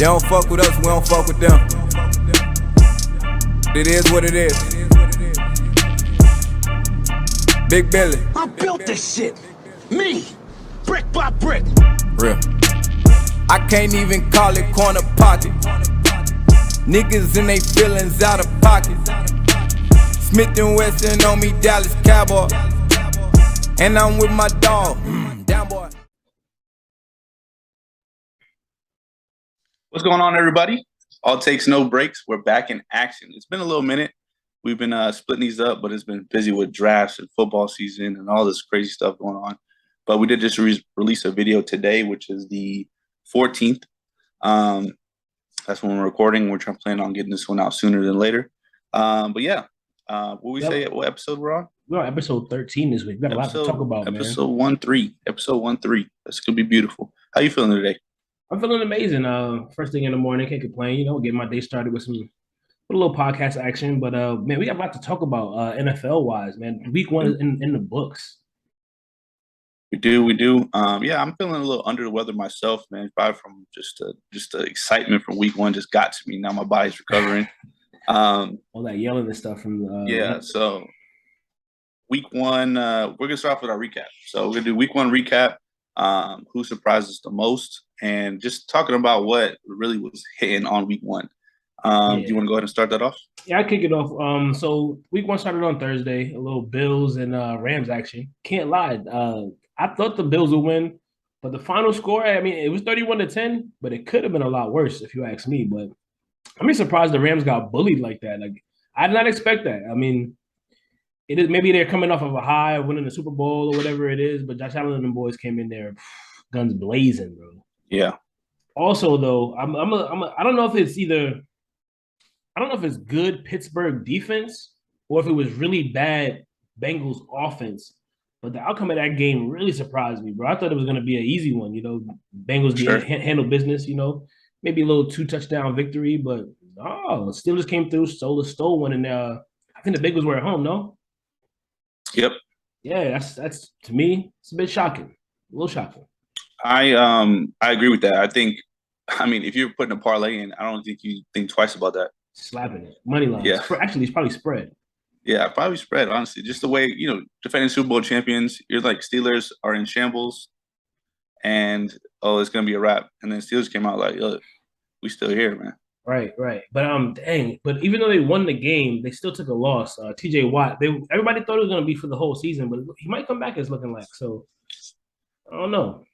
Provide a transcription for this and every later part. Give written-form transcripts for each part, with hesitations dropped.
They don't fuck with us, we don't fuck with them. It is what it is. Big Billy. I built this shit. Me. Brick by brick. Real. I can't even call it corner pocket. Niggas in they feelings out of pocket. Smith and Wesson on me, Dallas Cowboy. And I'm with my dog. Down boy. What's going on, everybody? All takes, no breaks. We're back in action. It's been a little minute. We've been splitting these up, but it's been busy with drafts and football season and all this crazy stuff going on. But we did just release a video today, which is the 14th. That's when we're recording. We're planning on getting this one out sooner than later. But yeah, what we say? What episode we're on? We're on episode 13 this week. We got a lot to talk about, man. Episode 1-3. Episode 1-3. That's gonna be beautiful. How you feeling today? I'm feeling amazing. First thing in the morning, can't complain. You know, get my day started with a little podcast action. But man, we got a lot to talk about NFL wise, man. Week one is in the books. We do. Yeah, I'm feeling a little under the weather myself, man. Probably from just the excitement from week one just got to me. Now my body's recovering. All that yelling and stuff from yeah. So week one, we're gonna start off with our recap. So we're gonna do week one recap. Who surprised us the most, and just talking about what really was hitting on week one. Do you want to go ahead and start that off? Yeah, I'll kick it off. So week one started on Thursday, a little Bills and Rams action. Can't lie. I thought the Bills would win, but the final score, I mean, it was 31-10, but it could have been a lot worse if you ask me. But I'm surprised the Rams got bullied like that. Like, I did not expect that. I mean, it is maybe they're coming off of a high of winning the Super Bowl or whatever it is, but Josh Allen and them boys came in there, guns blazing, bro. Yeah. Also, though, I don't know if it's either. I don't know if it's good Pittsburgh defense or if it was really bad Bengals offense. But the outcome of that game really surprised me, bro. I thought it was going to be an easy one, you know. Bengals handle business, you know. Maybe a little 2-touchdown victory, but Steelers came through, stole one, and I think the Bengals were at home, no? Yep. Yeah, that's to me, it's a bit shocking, a little shocking. I agree with that. I mean, if you're putting a parlay in, I don't think you think twice about that. Slapping it, money line. Yeah. Actually, it's probably spread. Yeah, probably spread, honestly. Just the way, you know, defending Super Bowl champions, you're like, Steelers are in shambles, and, it's going to be a wrap. And then Steelers came out like, look, we still here, man. Right. But, dang. But even though they won the game, they still took a loss. TJ Watt, everybody thought it was going to be for the whole season, but he might come back as looking like. So, I don't know.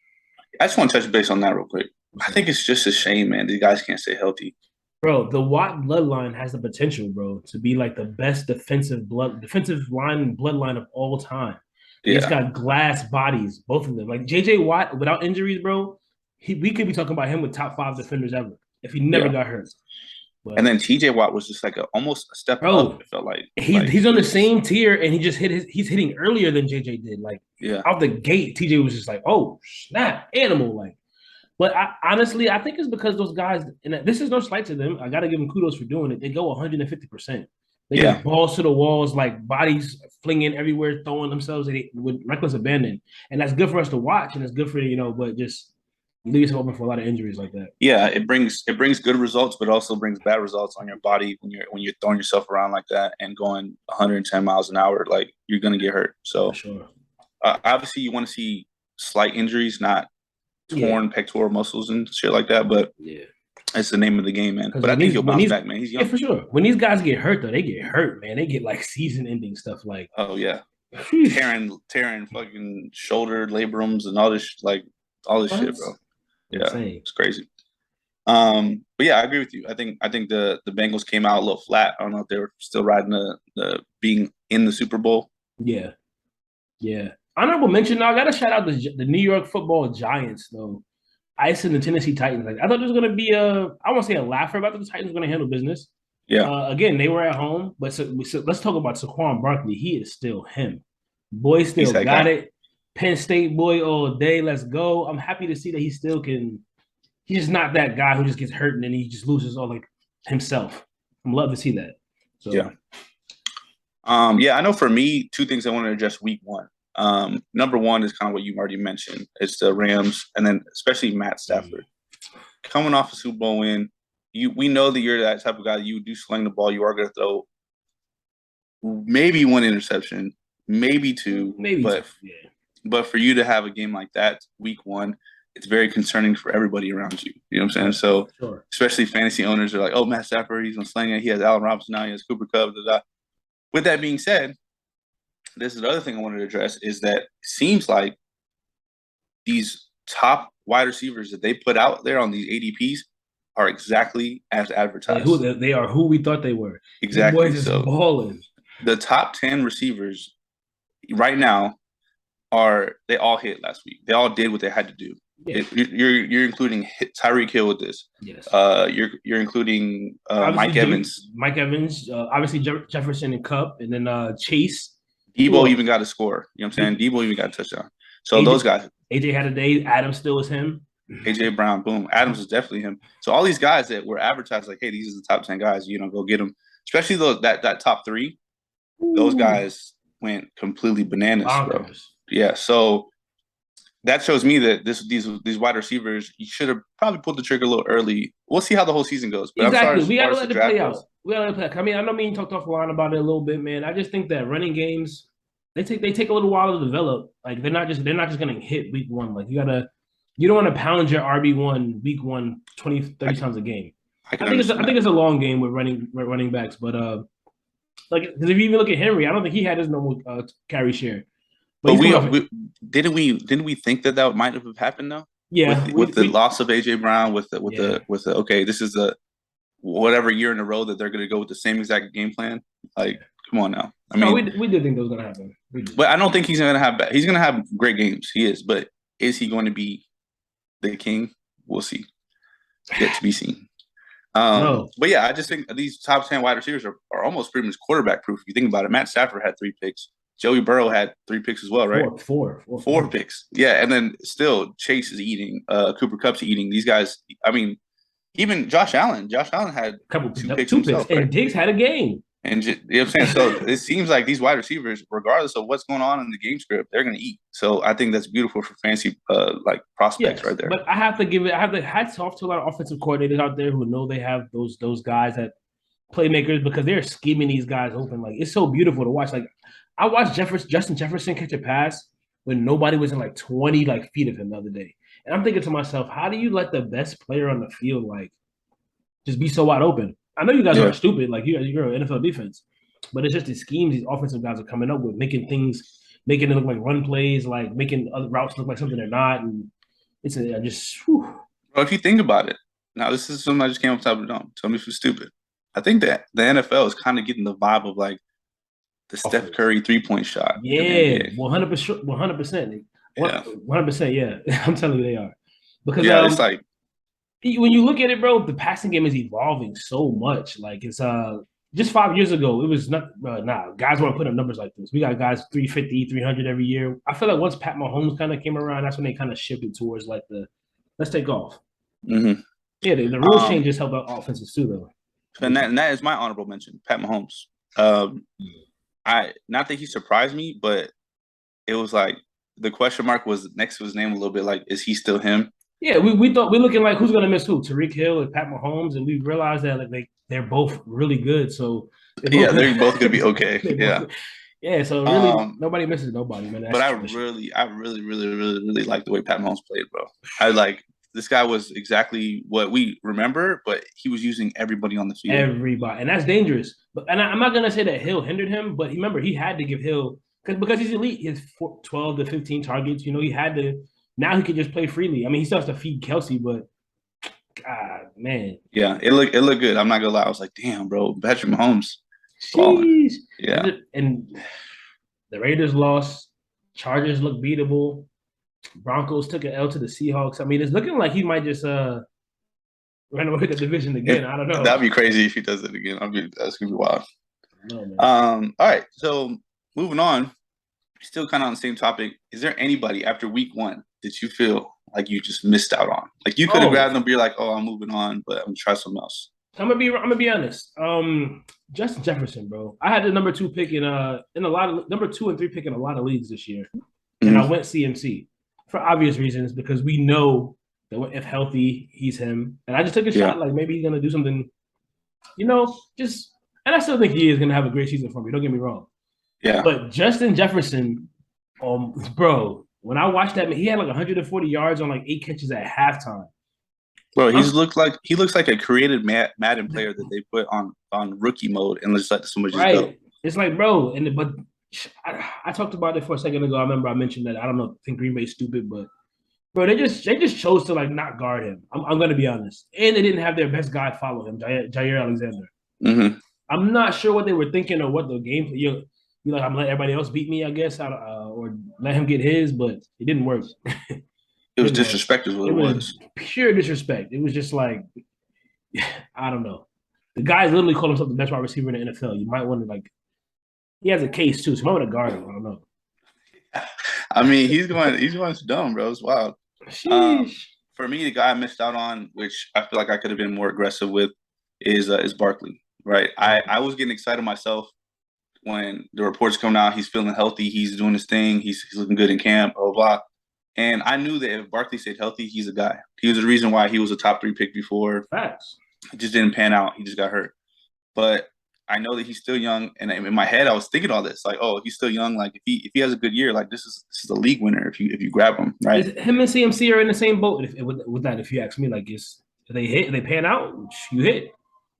I just want to touch base on that real quick. I think it's just a shame, man. These guys can't stay healthy. Bro, the Watt bloodline has the potential, bro, to be like the best defensive line bloodline of all time. Yeah. It's got glass bodies, both of them. Like JJ Watt, without injuries, bro, we could be talking about him with top 5 defenders ever if he never got hurt. But, and then TJ Watt was just like almost a step up. It felt like he's on the same tier, and he just he's hitting earlier than JJ did. Like out the gate, TJ was just like, oh snap, animal like. But honestly, I think it's because those guys, and this is no slight to them, I got to give them kudos for doing it. They go 150%. They get balls to the walls, like bodies flinging everywhere, throwing themselves with reckless abandon. And that's good for us to watch, and it's good for, but just leaves open for a lot of injuries like that. Yeah, it brings good results, but also brings bad results on your body when you're throwing yourself around like that and going 110 miles an hour. Like, you're going to get hurt. So, sure. Obviously, you want to see slight injuries, not torn pectoral muscles and shit like that, but it's the name of the game, man. But I think he'll bounce back, man. He's young. Yeah, for sure. When these guys get hurt, though, they get hurt, man. They get like season-ending stuff, like tearing fucking shoulder labrums and all this, shit, bro. Yeah, insane. It's crazy. But yeah, I agree with you. I think the Bengals came out a little flat. I don't know if they were still riding the being in the Super Bowl. Yeah. Honorable mention, now I got to shout out the New York Football Giants, though. Ice and the Tennessee Titans. Like, I thought there was going to be I won't say a laugher, but I thought the Titans were going to handle business. Yeah. Again, they were at home, but let's talk about Saquon Barkley. He is still him. Boy still got it. Penn State boy all day. Let's go. I'm happy to see that he still can. He's just not that guy who just gets hurt and then he just loses all like himself. I'm love to see that. So. Yeah. I know for me, 2 things I want to address week one. Number one is kind of what you already mentioned. It's the Rams, and then especially Matt Stafford. coming off a Super Bowl win, we know that you're that type of guy. You do sling the ball. You are going to throw maybe one interception, maybe two, but for you to have a game like that week one, it's very concerning for everybody around you. You know what I'm saying? So especially fantasy owners are like, oh, Matt Stafford, he's going to sling it. He has Allen Robinson now. He has Cooper Kupp. With that being said, this is the other thing I wanted to address is that it seems like these top wide receivers that they put out there on these ADPs are exactly as advertised. They are who we thought they were. Exactly. So balling. The top 10 receivers right now they all hit last week. They all did what they had to do. Yeah. You're including Tyreek Hill with this. Yes. You're including Mike Evans. Mike Evans, obviously Jefferson and Kupp, and then Chase. Debo even got a score. You know what I'm saying? Debo even got a touchdown. So those guys. AJ had a day. Adams still was him. AJ Brown, boom. Adams is definitely him. So all these guys that were advertised like, hey, these are the top 10 guys. Go get them. Especially that top 3. Ooh. Those guys went completely bananas, bro. Yeah. So that shows me that these wide receivers, you should have probably pulled the trigger a little early. We'll see how the whole season goes. But exactly. We gotta let it play out. I mean, I know me and talked offline about it a little bit, man. I just think that running games, they take a little while to develop. Like they're not just gonna hit week one. Like you don't want to pound your RB1 week 1 20, 30 times a game. I think it's a long game with running backs, but because if you even look at Henry, I don't think he had his normal carry share. But didn't we think that might have happened though? Yeah, with the loss of AJ Brown, with the okay, this is the whatever year in a row that they're going to go with the same exact game plan. Like, come on now. I mean, we did think that was going to happen. But I don't think he's going to have he's going to have great games. He is, but is he going to be the king? We'll see. Yet to be seen. But yeah, I just think these top 10 wide receivers are almost pretty much quarterback proof. If you think about it, Matt Stafford had 3 picks. Joey Burrow had 3 picks as well, right? Four picks. Yeah, and then still Chase is eating. Cooper Kupp's eating. These guys, I mean, even Josh Allen. Josh Allen had two picks himself, and Diggs had a game. And you know what I'm saying? So it seems like these wide receivers, regardless of what's going on in the game script, they're going to eat. So I think that's beautiful for fancy prospects right there. But I have the hats off to a lot of offensive coordinators out there who know they have those guys that playmakers because they're scheming these guys open. Like it's so beautiful to watch. Like I watched Justin Jefferson catch a pass when nobody was in 20 feet of him the other day. And I'm thinking to myself, how do you let the best player on the field just be so wide open? I know you guys are stupid, you're an NFL defense, but it's just the schemes these offensive guys are coming up with, making it look like run plays, making other routes look like something they're not, and it's Well, if you think about it, now this is something I just came off the top of the dome. Tell me if it's stupid. I think that the NFL is kind of getting the vibe of the Steph Curry 3-point shot. Yeah, 100%, 100%, 100%. Yeah, I'm telling you they are because it's when you look at it, bro, the passing game is evolving so much. It's just 5 years ago, it was not guys weren't putting up numbers like this. We got guys 350, 300 every year. I feel like once Pat Mahomes kind of came around, that's when they kind of shifted towards let's take off. Mm-hmm. Yeah, the rule changes help out offenses too, though. And that is my honorable mention, Pat Mahomes. Not that he surprised me, but it was the question mark was next to his name a little bit. Is he still him? Yeah, we thought we're looking who's gonna miss who, Tyreek Hill and Pat Mahomes, and we realized that they're both really good. So they're both gonna be okay. Yeah. So really, nobody misses nobody, man. But I really like the way Pat Mahomes played, bro. This guy was exactly what we remember, but he was using everybody on the field. Everybody, and that's dangerous. And I'm not gonna say that Hill hindered him, but remember he had to give Hill because he's elite. He has 12 to 15 targets. He had to. Now he can just play freely. I mean, he still has to feed Kelsey, but God, man. Yeah, it looked good. I'm not gonna lie. I was like, damn, bro, Patrick Mahomes. Jeez. Yeah. And the Raiders lost. Chargers look beatable. Broncos took an L to the Seahawks. I mean, it's looking like he might just run away with the division again. I don't know. That'd be crazy if he does it again. That's gonna be wild. No, man. All right. So moving on, still kind of on the same topic. Is there anybody after week 1 that you feel like you just missed out on? You could have grabbed them, but you're like, oh, I'm moving on, but I'm gonna try something else. I'm gonna be honest. Justin Jefferson, bro. I had the number 2 pick in a lot of number 2 and 3 pick in a lot of leagues this year, and I went CMC for obvious reasons because we know If healthy, he's him. And I just took a Yeah. shot. Like maybe he's gonna do something. Just and I still think he is gonna have a great season for me. Don't get me wrong. Yeah. But Justin Jefferson, bro, when I watched that, he had like 140 yards on like 8 catches at halftime. Bro, he looks like a created Madden player that they put on rookie mode and just let somebody just go. It's like, bro, but I talked about it for a second ago. I remember I mentioned that I don't know, I think Green Bay's stupid, but bro, they just chose to like not guard him. I'm gonna be honest, and they didn't have their best guy follow him, Jair Alexander. Mm-hmm. I'm not sure what they were thinking or what the game. You like, I'm gonna let everybody else beat me, I guess, or let him get his, but it didn't work. It was disrespect, is what it was. Pure disrespect. It was just like, I don't know. The guy literally called himself the best wide receiver in the NFL. You might want to like. He has a case too, so I want to guard him. I don't know. I mean, he's going dumb, bro. It's wild. For me, the guy I missed out on, which I feel like I could have been more aggressive with, is Barkley. Right? I was getting excited myself when the reports come out. He's feeling healthy. He's doing his thing. He's looking good in camp. Blah blah blah. And I knew that if Barkley stayed healthy, he's a guy. He was the reason why he was a top 3 pick before. Facts. It just didn't pan out. He just got hurt. But I know that he's still young, and in my head, I was thinking all this, like, oh, he's still young. Like, if he has a good year, like this is a league winner if you grab him, right? Him and CMC are in the same boat with that. If you ask me, like, if they pan out, you hit.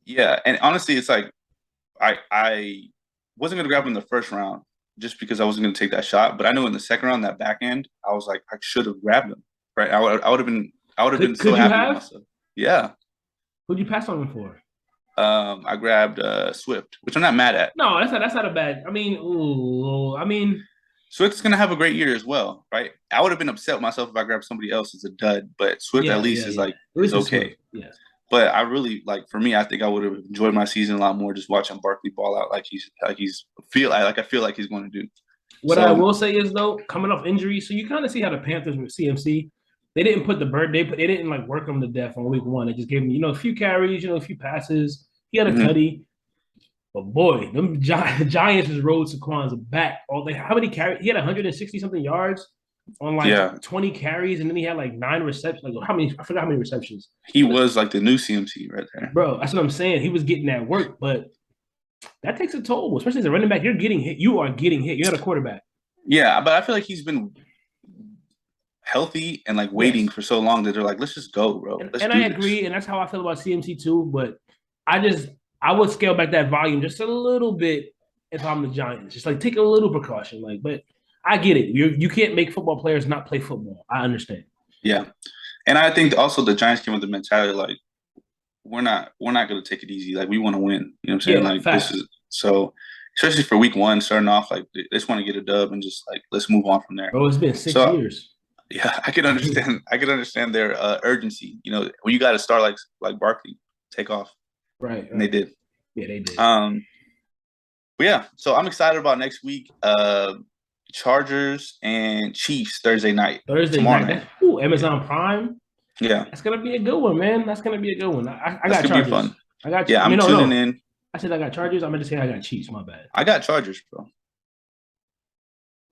Yeah, and honestly, it's like I wasn't gonna grab him in the first round just because I wasn't gonna take that shot, but I knew in the second round, that back end, I was like, I should have grabbed him, right? I would have been so happy with myself. Yeah. Who'd you pass on him for? I grabbed Swift, which I'm not mad at. No, that's not a bad. I mean, Swift's gonna have a great year as well, right? I would have been upset with myself if I grabbed somebody else as a dud, but Swift at least is like is okay. Yeah. But I really for me, I think I would have enjoyed my season a lot more just watching Barkley ball out I feel like he's going to do. What I will say is though, coming off injury, so you kind of see how the Panthers with CMC, they didn't put the bird. They didn't like work him to death on week 1. They just gave him a few carries, a few passes. He had a cutty. But boy, them Giants just rode Saquon's back all day. How many carries? He had 160 something yards on 20 carries, and then he had like 9 receptions. Like how many? I forgot how many receptions. He was like the new CMC right there, bro. That's what I'm saying. He was getting that work, but that takes a toll, especially as a running back. You're getting hit. You are getting hit. You're not a quarterback. Yeah, but I feel like he's been healthy and like waiting for so long that they're like, let's just go, bro. And I agree, and that's how I feel about CMC too. But I would scale back that volume just a little bit if I'm the Giants. Just like take a little precaution. But I get it. You can't make football players not play football. I understand. Yeah. And I think also the Giants came with the mentality like we're not gonna take it easy. Like we want to win. You know what I'm saying? Like facts. This is so especially for week 1, starting off, like they just want to get a dub and just like let's move on from there. Bro, it's been 6 years. Yeah, I can understand their urgency. When you got to start like Barkley, take off. Right. And they did. Yeah, they did. But yeah, so I'm excited about next week. Chargers and Chiefs Thursday night. Tomorrow night. Ooh, Amazon Prime. Yeah. That's gonna be a good one, man. That's gonna be a good one. I got Chargers. Be fun. I got I'm tuning in. I said I got Chargers. I'm gonna say I got Chiefs. My bad. I got Chargers, bro.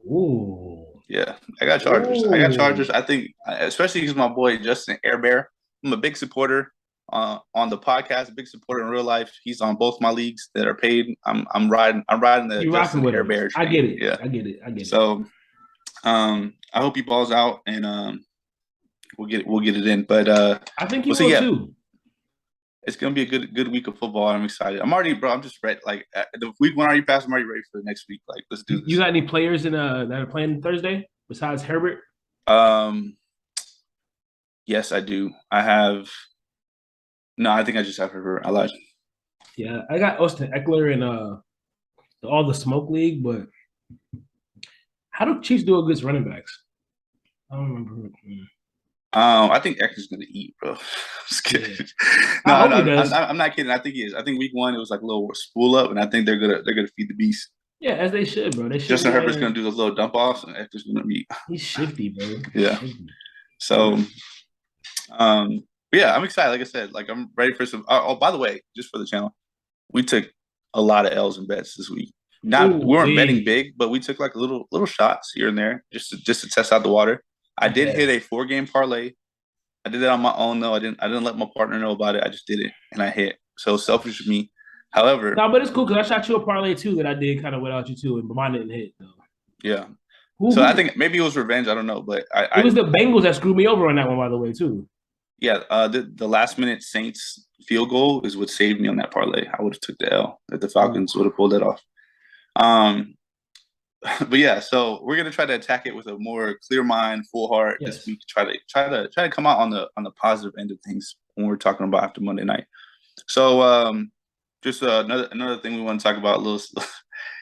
Ooh. Yeah, I got Chargers. I think, especially because my boy Justin Airbear. I'm a big supporter on the podcast, a big supporter in real life. He's on both my leagues that are paid. I'm riding the Justin Airbear. I get it. Yeah, I get it. So, I hope he balls out and we'll get it in. But I think he will too. It's gonna be a good week of football. I'm excited. I'm just ready. Like the week 1 already passed. I'm already ready for the next week. Like let's do this. You got any players that are playing Thursday besides Herbert? Yes, I do. I think I just have Herbert. I lied. Yeah, I got Austin Eckler in all the smoke league, but how do Chiefs do against running backs? I don't remember. I think Eckler's gonna eat, bro. Just kidding. Yeah. I'm not kidding. I think he is. I think week 1 it was like a little spool up, and I think they're gonna feed the beast. Yeah, as they should, bro. They should. Justin Herbert's gonna do those little dump offs, and Eckler's gonna be. He's shifty, bro. Yeah. So, yeah, I'm excited. Like I said, like I'm ready for some. Oh, by the way, just for the channel, we took a lot of L's and bets this week. We weren't betting big, but we took like little shots here and there just to test out the water. I did hit a 4-game parlay I did it on my own though. I didn't let my partner know about it. I just did it and I hit. So selfish of me. However, no, but it's cool because I shot you a parlay too that I did kind of without you too, but mine didn't hit though. Yeah. So I think maybe it was revenge. I don't know, but it was the Bengals that screwed me over on that one, by the way, too. Yeah, the last minute Saints field goal is what saved me on that parlay. I would have took the L if the Falcons would have pulled that off. But yeah, so we're gonna try to attack it with a more clear mind, full heart this week. Try to come out on the positive end of things when we're talking about after Monday night. So just another thing we want to talk about a little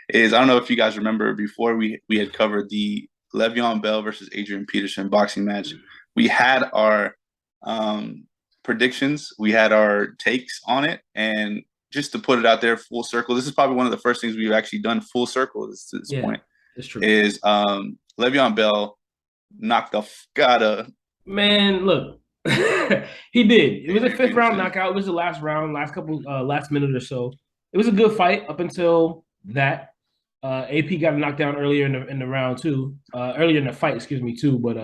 is I don't know if you guys remember before we had covered the Le'Veon Bell versus Adrian Peterson boxing match. We had our predictions, we had our takes on it, and just to put it out there full circle, this is probably one of the first things we've actually done full circle to this point. That's true. Is Le'Veon Bell knocked the out of man? Look, he did. It was a fifth round knockout. It was the last round, last minute or so. It was a good fight up until that. AP got knocked down earlier in the round too. Earlier in the fight, excuse me, too. But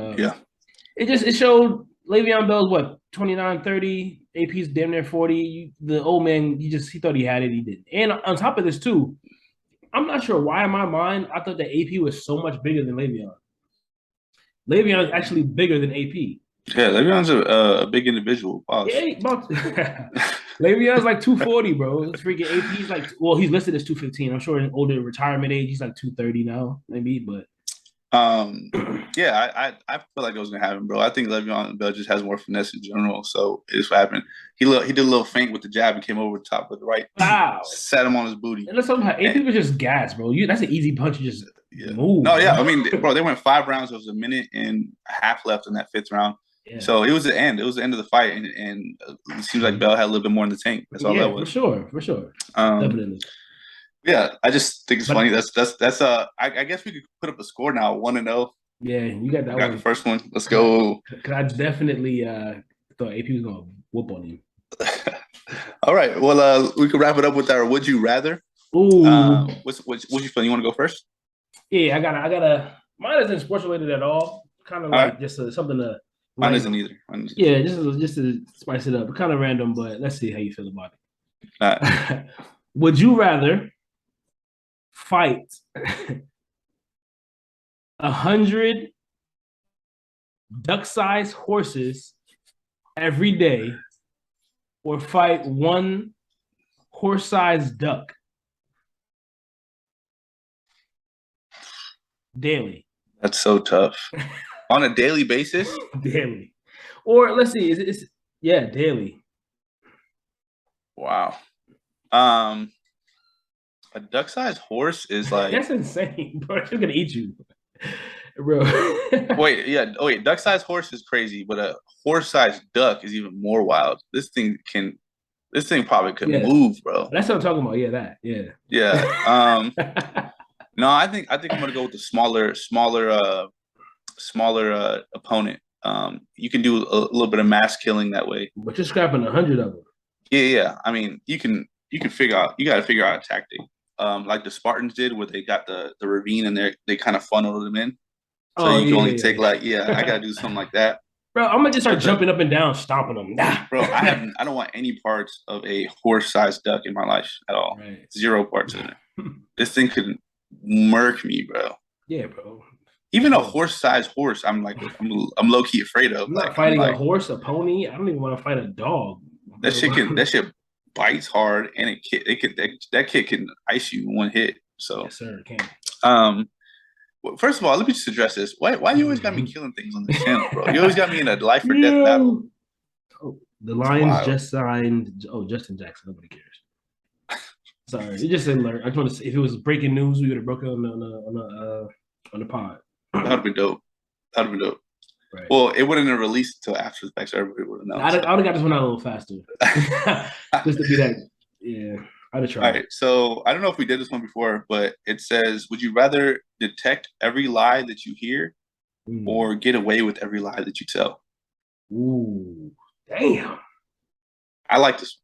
it showed Le'Veon Bell's what 29, 30. AP's damn near 40. The old man, he thought he had it. He didn't. And on top of this too, I'm not sure why in my mind I thought that AP was so much bigger than Le'Veon. Le'Veon is actually bigger than AP. Yeah, Le'Veon's a big individual. Wow. Yeah, Le'Veon's like 240, bro. It's freaking AP's like, well, he's listed as 215. I'm sure in older retirement age, he's like 230 now, maybe. But yeah, I feel like it was gonna happen, bro. I think Le'Veon Bell just has more finesse in general, so it's what happened. He did a little feint with the jab and came over the top with the right. Wow, sat him on his booty. And let's talk about AP was just gas, bro. That's an easy punch. You just move. No, yeah, I mean, bro, they went 5 rounds. There was a minute and a half left in that 5th round. Yeah. So it was the end. It was the end of the fight, and it seems like Bell had a little bit more in the tank. That's all that was. For sure. Definitely. Yeah, I just think it's funny. That's I guess we could put up a score now, 1-0. Yeah, you got that. Got the first one. Let's go. Because I definitely thought AP was gonna whoop on you. All right. Well, we can wrap it up with our "Would you rather." Ooh. What's you feeling? You want to go first? Yeah, I gotta. Mine isn't sports related at all. Kind of like just something to. Mine isn't either. Yeah, just to spice it up. Kind of random, but let's see how you feel about it. All right. Would you rather fight 100 duck-sized horses every day, or fight 1 horse-sized duck daily? That's so tough. On a daily basis? Daily. Or let's see, it's daily. Wow. A duck-sized horse is like that's insane, bro. It's gonna eat you, bro. Wait. Duck-sized horse is crazy, but a horse-sized duck is even more wild. This thing probably could move, bro. That's what I'm talking about. Yeah, that. Yeah. Yeah. No, I think I'm gonna go with the smaller opponent. You can do a little bit of mass killing that way. But you're scrapping 100 of them. Yeah. I mean, you got to figure out a tactic. Like the Spartans did, where they got the ravine and they kind of funneled them in. So you can only take I gotta do something like that. Bro, I'm gonna just start jumping up and down, stomping them. Nah. Bro, I don't want any parts of a horse-sized duck in my life at all. Right. 0 parts in it. This thing could murk me, bro. Yeah, bro. Even a horse-sized horse, I'm low-key afraid of. I'm not fighting a horse, a pony. I don't even want to fight a dog. That shit bites hard, and that kid can ice you in 1 hit. So yes, sir, it can. Well, first of all, let me just address this. Why do you always got me killing things on the channel, bro? You always got me in a life or death battle. Oh, the Lions just signed. Oh, Justin Jackson. Nobody cares. Sorry, it just an alert. I just want to say, if it was breaking news, we would have broken on the pod. That would have been dope. Right. Well, it wouldn't have released until after the fact, so everybody would have known. I would have got this one out a little faster, just to be that. Yeah. I'd have tried. All right, so I don't know if we did this one before, but it says, would you rather detect every lie that you hear or get away with every lie that you tell? Ooh, damn. I like this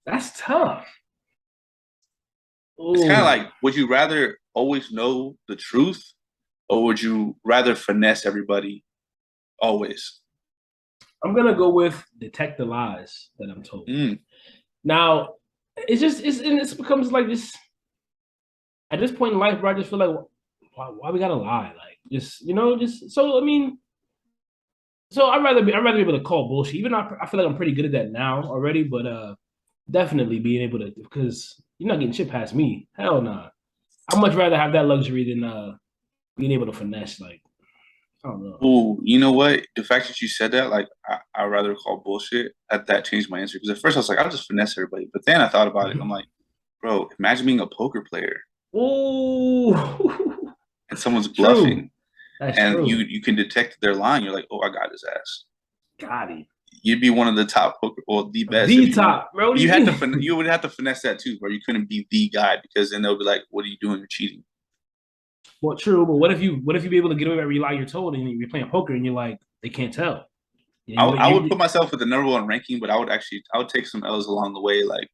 one. That's tough. Ooh. It's kind of like, would you rather always know the truth or would you rather finesse everybody always? I'm gonna go with detect the lies that I'm told. Now, it becomes like this. At this point in life, bro, I just feel like why we gotta lie? Like just so I mean. So I'd rather be able to call bullshit. Even though I feel like I'm pretty good at that now already, but definitely being able to, because you're not getting shit past me. Hell nah. I'd much rather have that luxury than being able to finesse. Like, I don't know. Oh, you know what? The fact that you said that, like, I'd rather call bullshit. That changed my answer, because at first I was like, I'll just finesse everybody. But then I thought about it. I'm like, bro, imagine being a poker player. Ooh. And someone's bluffing. That's and true. you can detect their line. You're like, oh, I got his ass. Got him. You'd be one of the top poker, or the best. The top, bro. You would have to finesse that too, bro. You couldn't be the guy, because then they'll be like, what are you doing? You're cheating. Well, true, but what if you be able to get away with every lie you're told, and you're playing poker and you're like, they can't tell. I would put myself with the number one ranking, but I would take some L's along the way, like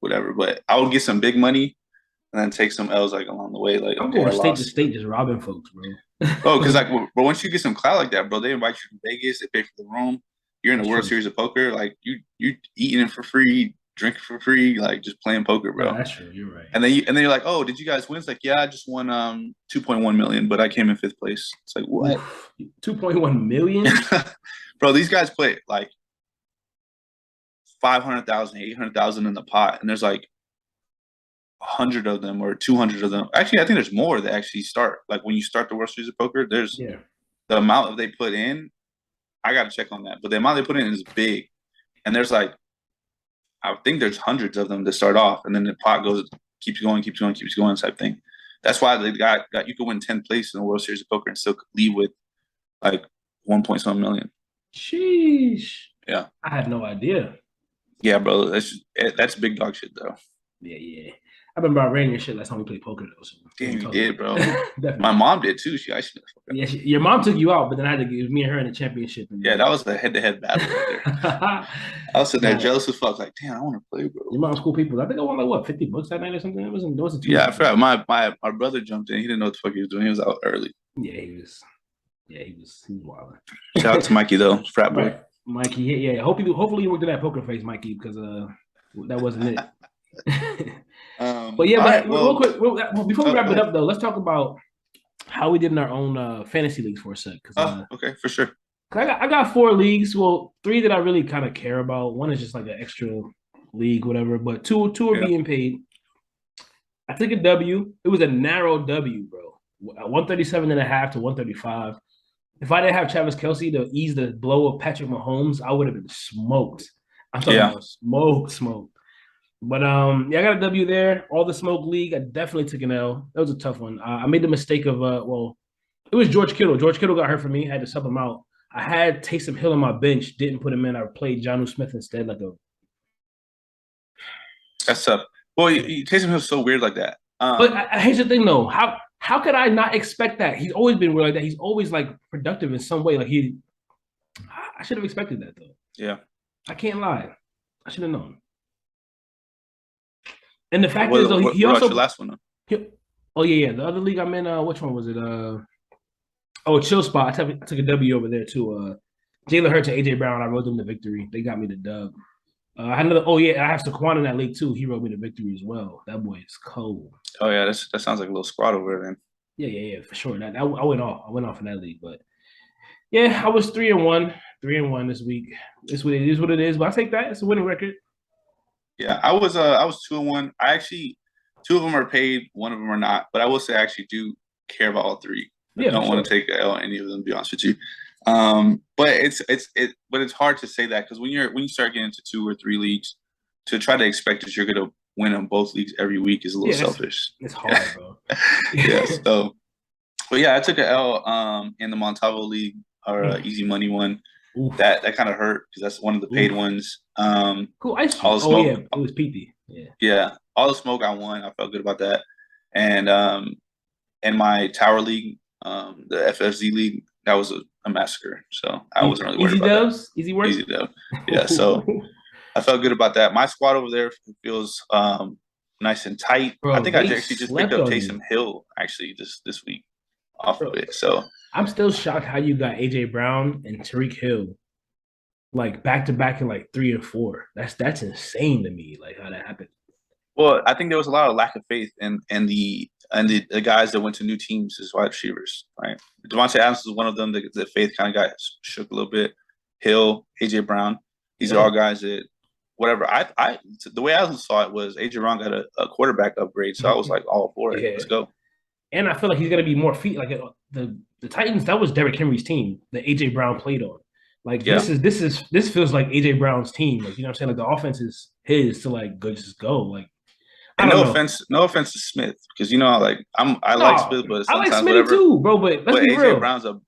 whatever. But I would get some big money and then take some L's like along the way. Like, I'm going state to state, just robbing folks, bro. Oh, because like, but once you get some clout like that, bro, they invite you to Vegas, they pay for the room. You're in the World Series of Poker, like you eating it for free, drinking for free, like just playing poker, bro. No, that's true. You're right. And then you're like, oh, did you guys win? It's like, yeah, I just won 2.1 million, but I came in 5th place. It's like, what? 2.1 million, bro. These guys play like 500,000, 800,000 in the pot, and there's like 100 of them or 200 of them. Actually, I think there's more that actually start. Like when you start the World Series of Poker, there's the amount that they put in. I got to check on that, but the amount they put in is big, and there's like, I think there's hundreds of them that start off, and then the pot keeps going type thing. That's why they got you could win 10th place in the World Series of Poker and still leave with like 1.some million. Sheesh. Yeah, I had no idea. Yeah, bro, that's big dog shit though. Yeah. I remember I ran your shit last time we played poker though. So damn, you did, bro. My mom did too. Your mom took you out, but then I had to give me and her in the championship. Yeah, that was the head-to-head battle right there. I was sitting there jealous as fuck, like, damn, I want to play, bro. Your mom's cool people. I think I won like what, $50 that night or something. It wasn't too I forgot. My brother jumped in. He didn't know what the fuck he was doing. He was out early. Yeah, he was wild. Shout out to Mikey though, frat boy. Right. Mikey, yeah. Hopefully you worked in that poker face, Mikey, because that wasn't it. But yeah, but real quick, before we wrap it up though, let's talk about how we did in our own fantasy leagues for a sec. Okay, for sure. I got 4 leagues. Well, 3 that I really kind of care about. One is just like an extra league, whatever. But two are being paid. I took a W. It was a narrow W, bro. 137.5 to 135. If I didn't have Travis Kelce to ease the blow of Patrick Mahomes, I would have been smoked. I'm talking about smoked. But I got a W there. All the smoke league, I definitely took an L. That was a tough one. I made the mistake of it was George Kittle. George Kittle got hurt for me. I had to sub him out. I had Taysom Hill on my bench, didn't put him in. I played Jonnu Smith instead. That's tough. Well, Taysom Hill's so weird like that. But here's the thing, though. How could I not expect that? He's always been weird like that. He's always like productive in some way. Like I should have expected that though. Yeah, I can't lie. I should have known. And the fact is, though, he also your last one. The other league I'm in. Which one was it? Chill Spot. I took a W over there too. Jalen Hurts and AJ Brown. I rode them to victory. They got me the dub. I had another. I have Saquon in that league too. He rode me to victory as well. That boy is cold. Oh yeah, that sounds like a little squad over there then. Yeah, for sure. I went off. I went off in that league, but yeah, I was 3-1 this week. It is what it is. But I take that. It's a winning record. Yeah, I was 2-1. I actually 2 of them are paid, 1 of them are not. But I will say I actually do care about all 3. I don't want to take L on any of them, to be honest with you. But it's hard to say that, because when you start getting into 2 or 3 leagues, to try to expect that you're gonna win in both leagues every week is a little selfish. It's hard, bro. But I took an L in the Montalvo League, or Easy Money one. Oof. That kind of hurt, because that's one of the paid ones. Cool. All the smoke. It was peepee. Yeah. All the smoke I won. I felt good about that. And in my Tower League, the FFZ League, that was a massacre. So I wasn't really worried about that. Easy work? Easy dub. Yeah, so I felt good about that. My squad over there feels nice and tight. Bro, I think I actually just picked up Taysom Hill actually this week off of it. So I'm still shocked how you got AJ Brown and Tariq Hill like back to back in like 3 and 4. That's insane to me. Like how that happened. Well, I think there was a lot of lack of faith in the guys that went to new teams as wide receivers, right? Devontae Adams was one of them. The faith kind of got shook a little bit. Hill, AJ Brown, these are all guys that whatever. The way I saw it was AJ Brown got a quarterback upgrade, so I was like all for it. Let's go. And I feel like he's gonna be more feet. Like the Titans, that was Derrick Henry's team that AJ Brown played on. Like this feels like AJ Brown's team. Like you know what I'm saying? Like the offense is his to like just go. Like and no offense to Smith because you know like I like Smith, but sometimes I like Smith too, bro. But let's be AJ real. Brown's a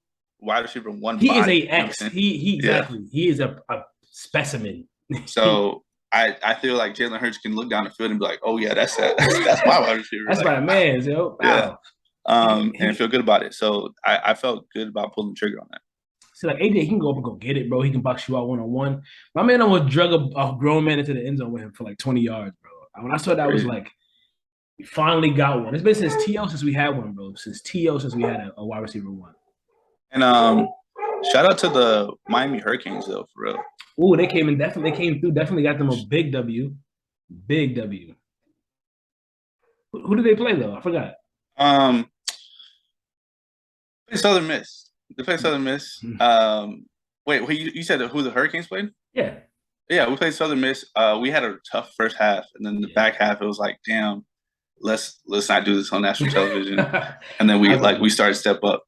wide receiver 1. He is a X. He exactly. He is a specimen. So I feel like Jalen Hurts can look down the field and be like, oh yeah, that's my wide receiver. That's my man, yo. Wow. Yeah. And feel good about it. So I felt good about pulling the trigger on that. See, like AJ, he can go up and go get it, bro. He can box you out 1-on-1. My man almost drug a grown man into the end zone with him for like 20 yards, bro. When I saw that, I was like, we finally got one. It's been since T.O. since we had one, bro. Since we had a wide receiver 1. And shout out to the Miami Hurricanes though, for real. Ooh, they came through. Definitely got them a big W. Big W. Who did they play though? I forgot. Southern Miss. They played Southern Miss. Wait, you said who the Hurricanes played? Yeah. Yeah, we played Southern Miss. We had a tough first half, and then the back half, it was like, damn, let's not do this on national television. And then we started to step up.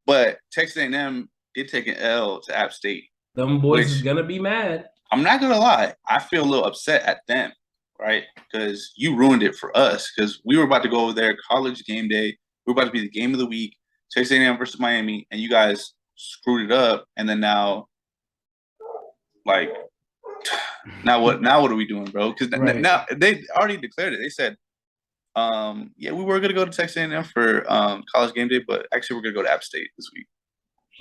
But Texas A&M did take an L to App State. Them boys is gonna be mad. I'm not gonna lie. I feel a little upset at them, right? Because you ruined it for us. Because we were about to go over there, college game day. We were about to be the game of the week. Texas A&M versus Miami, and you guys screwed it up. And then now what are we doing, bro? Because now they already declared it. They said, we were gonna go to Texas A&M for college game day, but actually we're gonna go to App State this week.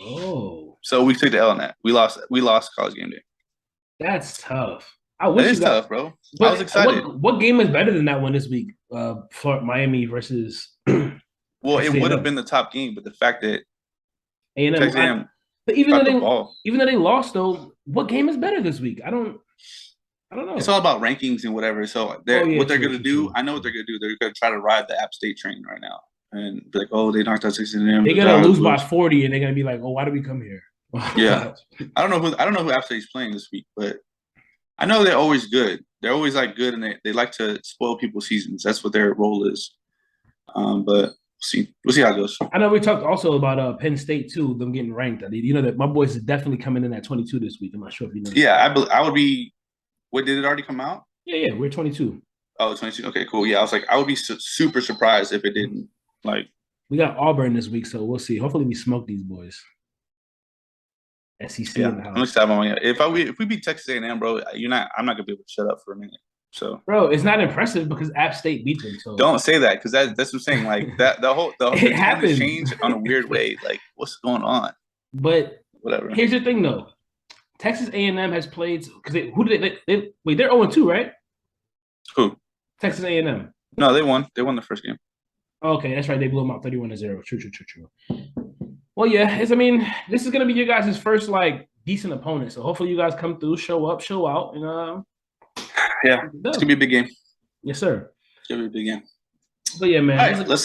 Oh, so we took the L on that. We lost college game day. That's tough. It is tough, bro. I was excited. What game is better than that one this week? Miami versus. Well, it would have been the top game, but the fact that A&M, but even though they lost, though, what game is better this week? I don't know. It's all about rankings and whatever. So what they're going to do, I know what they're going to do. They're going to try to ride the App State train right now and be like, oh, they knocked out 6 A&M. They're going to lose by 40, and they're going to be like, oh, why did we come here? Yeah, I don't know who App State's playing this week, but I know they're always good. They're always like good, and they like to spoil people's seasons. That's what their role is. But. We'll see how it goes. I know we talked also about Penn State too, them getting ranked. You know that my boys is definitely coming in at 22 this week. I'm not sure if you know. Yeah, I would be. What, did it already come out? Yeah, we're 22. Oh, 22. Okay, cool. Yeah, I was like, I would be super surprised if it didn't. Like, we got Auburn this week, so we'll see. Hopefully, we smoke these boys. SEC in the house. I'm excited. If we beat Texas A&M, bro, I'm not gonna be able to shut up for a minute. So, bro, it's not impressive because App State beat them. So don't say that because that's what I'm saying. Like that, the whole it happens changed on a weird way. Like, what's going on? But whatever. Here's the thing, though. Texas A&M has played because they're 0-2, right? Who? Texas A&M. No, they won. They won the first game. Okay, that's right. They blew them out 31-0. True. Well, yeah. This is gonna be your guys' first like decent opponent. So hopefully you guys come through, show up, show out, and yeah, it's gonna be a big game. Yes, sir. It's gonna be a big game. But yeah, man. All right, let's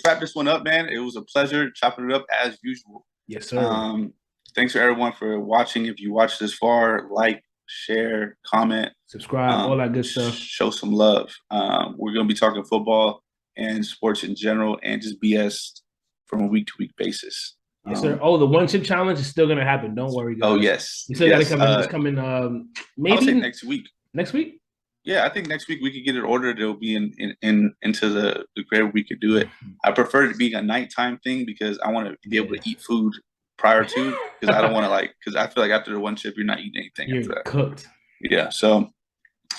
wrap this one up, man. It was a pleasure chopping it up as usual. Yes, sir. Thanks for everyone for watching. If you watched this far, like, share, comment, subscribe, all that good stuff. Show some love. We're gonna be talking football and sports in general, and just BS from a week-to-week basis. Yes, sir. The one chip challenge is still gonna happen. Don't worry, guys. Oh yes. You still gotta come in. It's coming. Maybe I would say next week. Next week? Yeah, I think next week we could get it ordered. It'll be into the grade we could do it. I prefer it to be a nighttime thing because I want to be able to eat food prior to because I don't want to because I feel like after the one chip you're not eating anything. You're after that. Cooked. Yeah. So,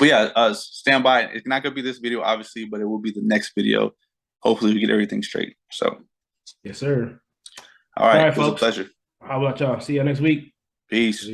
but yeah, stand by. It's not gonna be this video, obviously, but it will be the next video. Hopefully, we get everything straight. So. Yes, sir. All right, it was folks. A pleasure. How about y'all? See you next week. Peace.